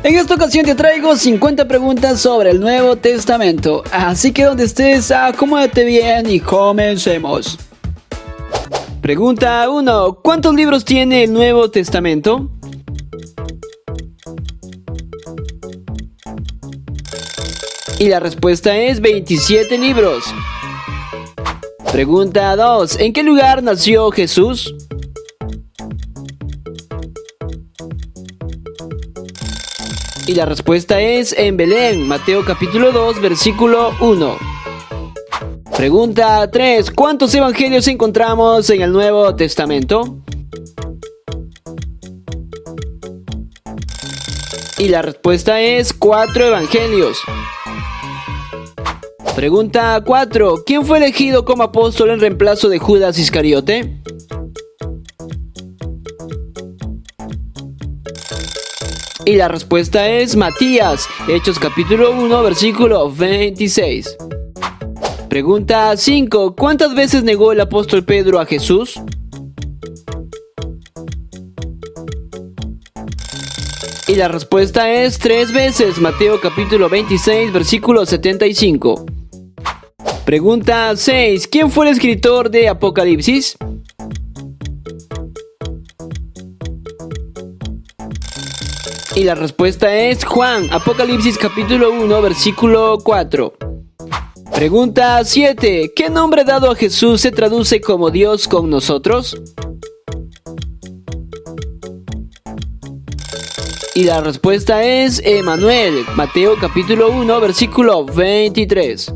En esta ocasión te traigo 50 preguntas sobre el Nuevo Testamento, así que donde estés, acomódate bien y comencemos. Pregunta 1. ¿Cuántos libros tiene el Nuevo Testamento? Y la respuesta es 27 libros. Pregunta 2. ¿En qué lugar nació Jesús? Y la respuesta es en Belén, Mateo capítulo 2, versículo 1. Pregunta 3. ¿Cuántos evangelios encontramos en el Nuevo Testamento? Y la respuesta es 4 evangelios. Pregunta 4. ¿Quién fue elegido como apóstol en reemplazo de Judas Iscariote? Y la respuesta es Matías, Hechos capítulo 1, versículo 26. Pregunta 5. ¿Cuántas veces negó el apóstol Pedro a Jesús? Y la respuesta es 3 veces, Mateo capítulo 26, versículo 75. Pregunta 6. ¿Quién fue el escritor de Apocalipsis? Y la respuesta es Juan, Apocalipsis capítulo 1, versículo 4. Pregunta 7. ¿Qué nombre dado a Jesús se traduce como Dios con nosotros? Y la respuesta es Emmanuel, Mateo capítulo 1, versículo 23.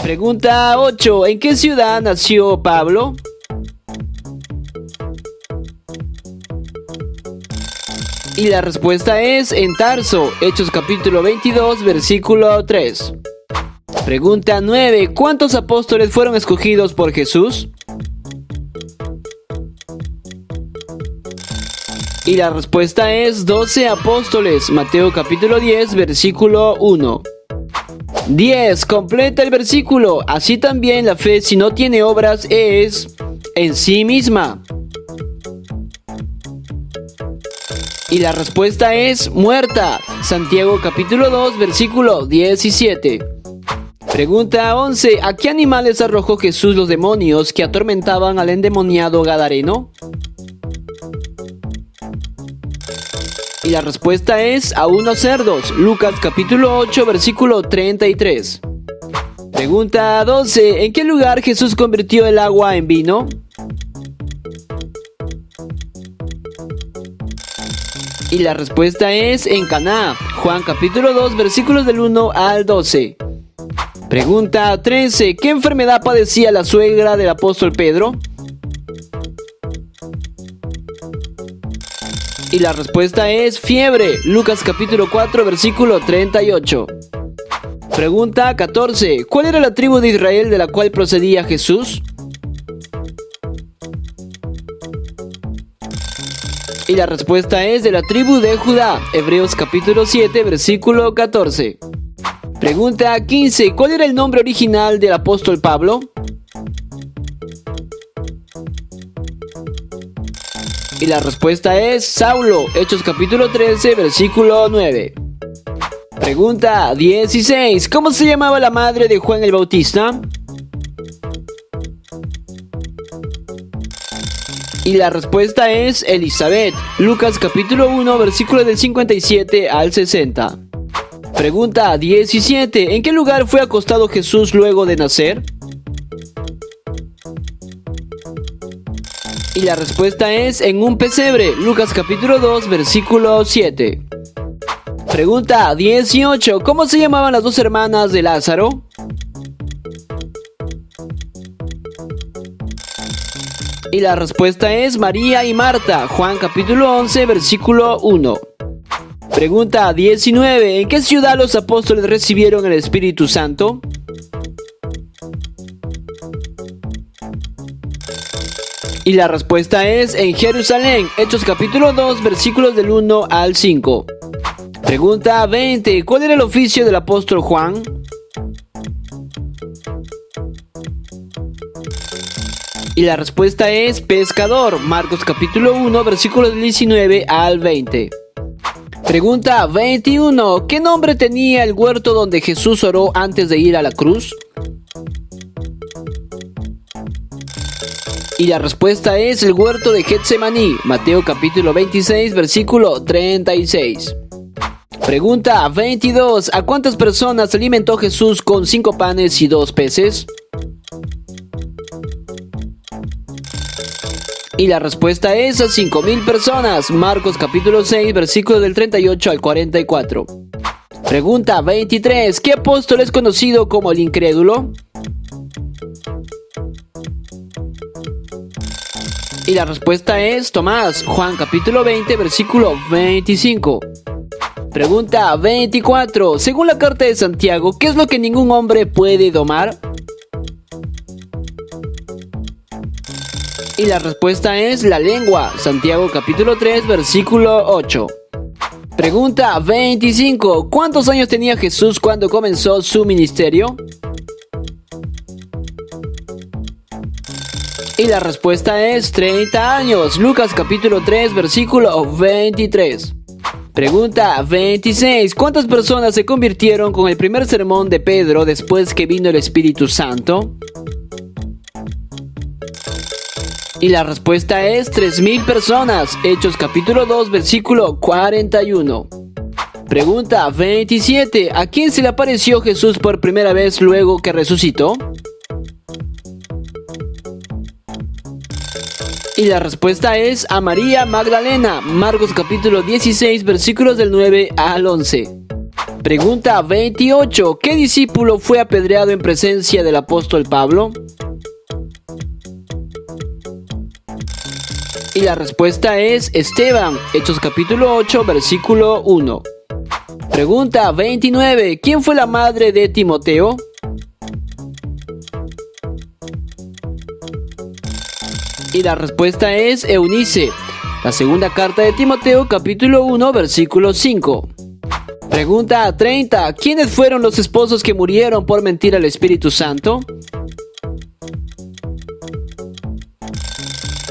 Pregunta 8. ¿En qué ciudad nació Pablo? Y la respuesta es en Tarso, Hechos capítulo 22, versículo 3. Pregunta 9. ¿Cuántos apóstoles fueron escogidos por Jesús? Y la respuesta es 12 apóstoles, Mateo capítulo 10, versículo 1. 10. Completa el versículo. Así también la fe, si no tiene obras, es en sí misma. Y la respuesta es muerta. Santiago capítulo 2, versículo 17. Pregunta 11. ¿A qué animales arrojó Jesús los demonios que atormentaban al endemoniado gadareno? Y la respuesta es a unos cerdos. Lucas capítulo 8, versículo 33. Pregunta 12. ¿En qué lugar Jesús convirtió el agua en vino? Y la respuesta es en Caná, Juan capítulo 2, versículos del 1 al 12. Pregunta 13. ¿Qué enfermedad padecía la suegra del apóstol Pedro? Y la respuesta es fiebre, Lucas capítulo 4, versículo 38. Pregunta 14. ¿Cuál era la tribu de Israel de la cual procedía Jesús? Y la respuesta es de la tribu de Judá, Hebreos capítulo 7, versículo 14. Pregunta 15. ¿Cuál era el nombre original del apóstol Pablo? Y la respuesta es Saulo, Hechos capítulo 13, versículo 9. Pregunta 16. ¿Cómo se llamaba la madre de Juan el Bautista? Y la respuesta es Elizabeth, Lucas capítulo 1, versículos del 57 al 60. Pregunta 17. ¿En qué lugar fue acostado Jesús luego de nacer? Y la respuesta es en un pesebre, Lucas capítulo 2, versículo 7. Pregunta 18. ¿Cómo se llamaban las dos hermanas de Lázaro? Y la respuesta es María y Marta, Juan capítulo 11, versículo 1. Pregunta 19. ¿En qué ciudad los apóstoles recibieron el Espíritu Santo? Y la respuesta es en Jerusalén, Hechos capítulo 2, versículos del 1 al 5. Pregunta 20. ¿Cuál era el oficio del apóstol Juan? Y la respuesta es pescador, Marcos capítulo 1, versículos del 19 al 20. Pregunta 21. ¿Qué nombre tenía el huerto donde Jesús oró antes de ir a la cruz? Y la respuesta es el huerto de Getsemaní, Mateo capítulo 26, versículo 36. Pregunta 22. ¿A cuántas personas alimentó Jesús con 5 panes y 2 peces? Y la respuesta es a 5,000 personas, Marcos capítulo 6, versículos del 38 al 44. Pregunta 23. ¿Qué apóstol es conocido como el incrédulo? Y la respuesta es Tomás, Juan capítulo 20, versículo 25. Pregunta 24. Según la carta de Santiago, ¿qué es lo que ningún hombre puede domar? Y la respuesta es la lengua, Santiago capítulo 3, versículo 8. Pregunta 25. ¿Cuántos años tenía Jesús cuando comenzó su ministerio? Y la respuesta es 30 años, Lucas capítulo 3, versículo 23. Pregunta 26. ¿Cuántas personas se convirtieron con el primer sermón de Pedro después que vino el Espíritu Santo? Y la respuesta es 3,000 personas, Hechos capítulo 2, versículo 41. Pregunta 27. ¿A quién se le apareció Jesús por primera vez luego que resucitó? Y la respuesta es a María Magdalena, Marcos capítulo 16, versículos del 9 al 11. Pregunta 28. ¿Qué discípulo fue apedreado en presencia del apóstol Pablo? Y la respuesta es Esteban, Hechos capítulo 8, versículo 1. Pregunta 29. ¿Quién fue la madre de Timoteo? Y la respuesta es Eunice, la segunda carta de Timoteo capítulo 1, versículo 5. Pregunta 30. ¿Quiénes fueron los esposos que murieron por mentir al Espíritu Santo?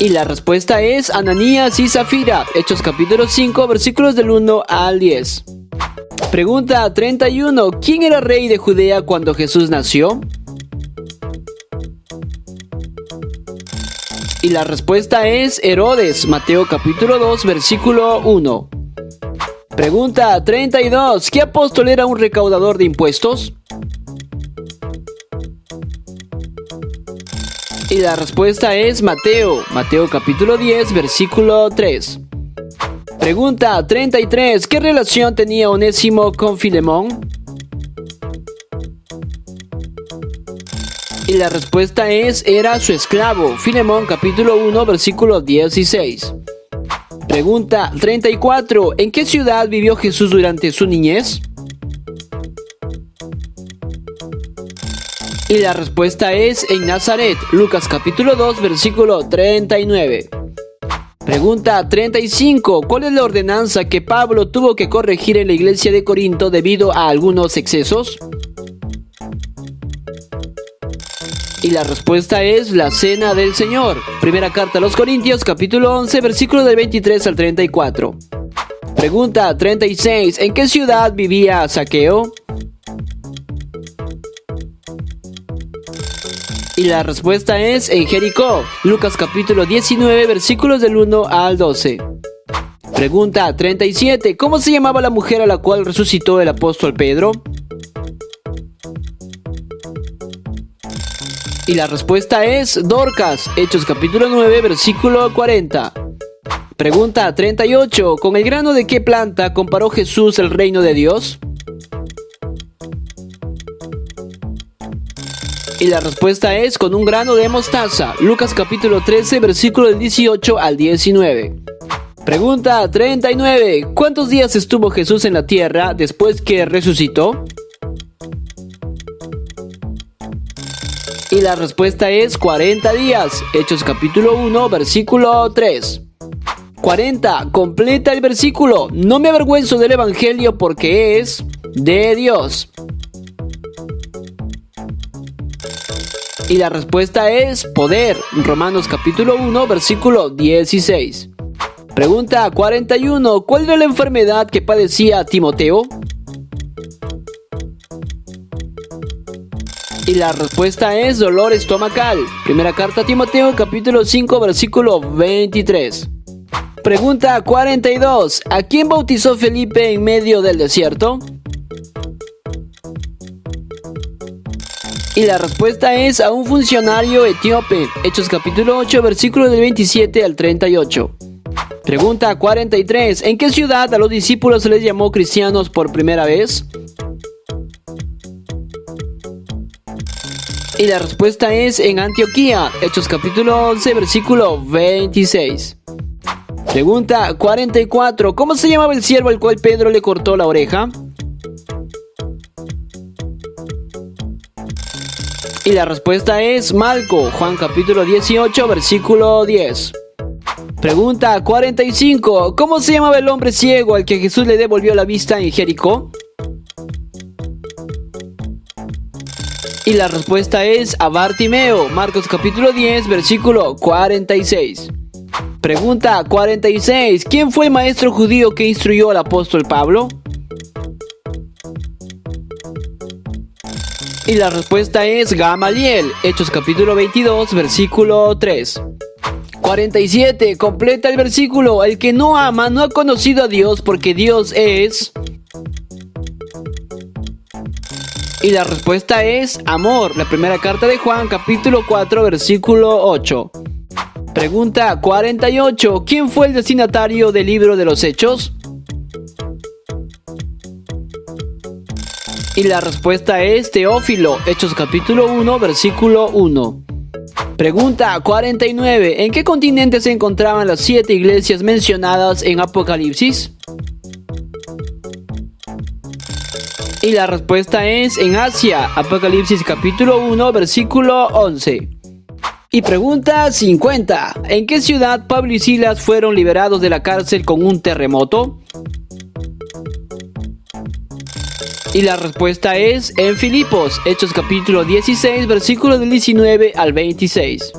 Y la respuesta es Ananías y Zafira, Hechos capítulo 5, versículos del 1 al 10. Pregunta 31. ¿Quién era rey de Judea cuando Jesús nació? Y la respuesta es Herodes, Mateo capítulo 2, versículo 1. Pregunta 32. ¿Qué apóstol era un recaudador de impuestos? Y la respuesta es Mateo, Mateo capítulo 10, versículo 3. Pregunta 33. ¿Qué relación tenía Onésimo con Filemón? Y la respuesta es era su esclavo, Filemón capítulo 1, versículo 16. Pregunta 34. ¿En qué ciudad vivió Jesús durante su niñez? Y la respuesta es en Nazaret, Lucas capítulo 2, versículo 39. Pregunta 35. ¿Cuál es la ordenanza que Pablo tuvo que corregir en la iglesia de Corinto debido a algunos excesos? Y la respuesta es la cena del Señor. Primera carta a los Corintios, capítulo 11, versículos del 23 al 34. Pregunta 36. ¿En qué ciudad vivía Zaqueo? Y la respuesta es en Jericó. Lucas capítulo 19, versículos del 1 al 12. Pregunta 37. ¿Cómo se llamaba la mujer a la cual resucitó el apóstol Pedro? Y la respuesta es Dorcas, Hechos capítulo 9, versículo 40. Pregunta 38. ¿Con el grano de qué planta comparó Jesús el reino de Dios? Y la respuesta es con un grano de mostaza, Lucas capítulo 13, versículo del 18 al 19. Pregunta 39. ¿Cuántos días estuvo Jesús en la tierra después que resucitó? Y la respuesta es 40 días, Hechos capítulo 1, versículo 3. 40. Completa el versículo. No me avergüenzo del evangelio porque es de Dios. Y la respuesta es poder, Romanos capítulo 1, versículo 16. Pregunta 41. ¿Cuál era la enfermedad que padecía Timoteo? Y la respuesta es dolor estomacal. Primera carta a Timoteo, capítulo 5, versículo 23. Pregunta 42. ¿A quién bautizó Felipe en medio del desierto? Y la respuesta es a un funcionario etíope. Hechos capítulo 8, versículo del 27 al 38. Pregunta 43. ¿En qué ciudad a los discípulos se les llamó cristianos por primera vez? Y la respuesta es en Antioquía. Hechos capítulo 11, versículo 26. Pregunta 44. ¿Cómo se llamaba el siervo al cual Pedro le cortó la oreja? Y la respuesta es Malco. Juan capítulo 18, versículo 10. Pregunta 45. ¿Cómo se llamaba el hombre ciego al que Jesús le devolvió la vista en Jericó? Y la respuesta es a Bartimeo. Marcos capítulo 10, versículo 46. Pregunta 46. ¿Quién fue el maestro judío que instruyó al apóstol Pablo? Y la respuesta es Gamaliel. Hechos capítulo 22, versículo 3. 47. Completa el versículo. El que no ama no ha conocido a Dios porque Dios es... Y la respuesta es amor. La primera carta de Juan, capítulo 4, versículo 8. Pregunta 48. ¿Quién fue el destinatario del libro de los Hechos? Y la respuesta es Teófilo. Hechos capítulo 1, versículo 1. Pregunta 49. ¿En qué continente se encontraban las 7 iglesias mencionadas en Apocalipsis? Y la respuesta es en Asia. Apocalipsis capítulo 1, versículo 11. Y pregunta 50. ¿En qué ciudad Pablo y Silas fueron liberados de la cárcel con un terremoto? Y la respuesta es en Filipos. Hechos capítulo 16, versículos del 19 al 26.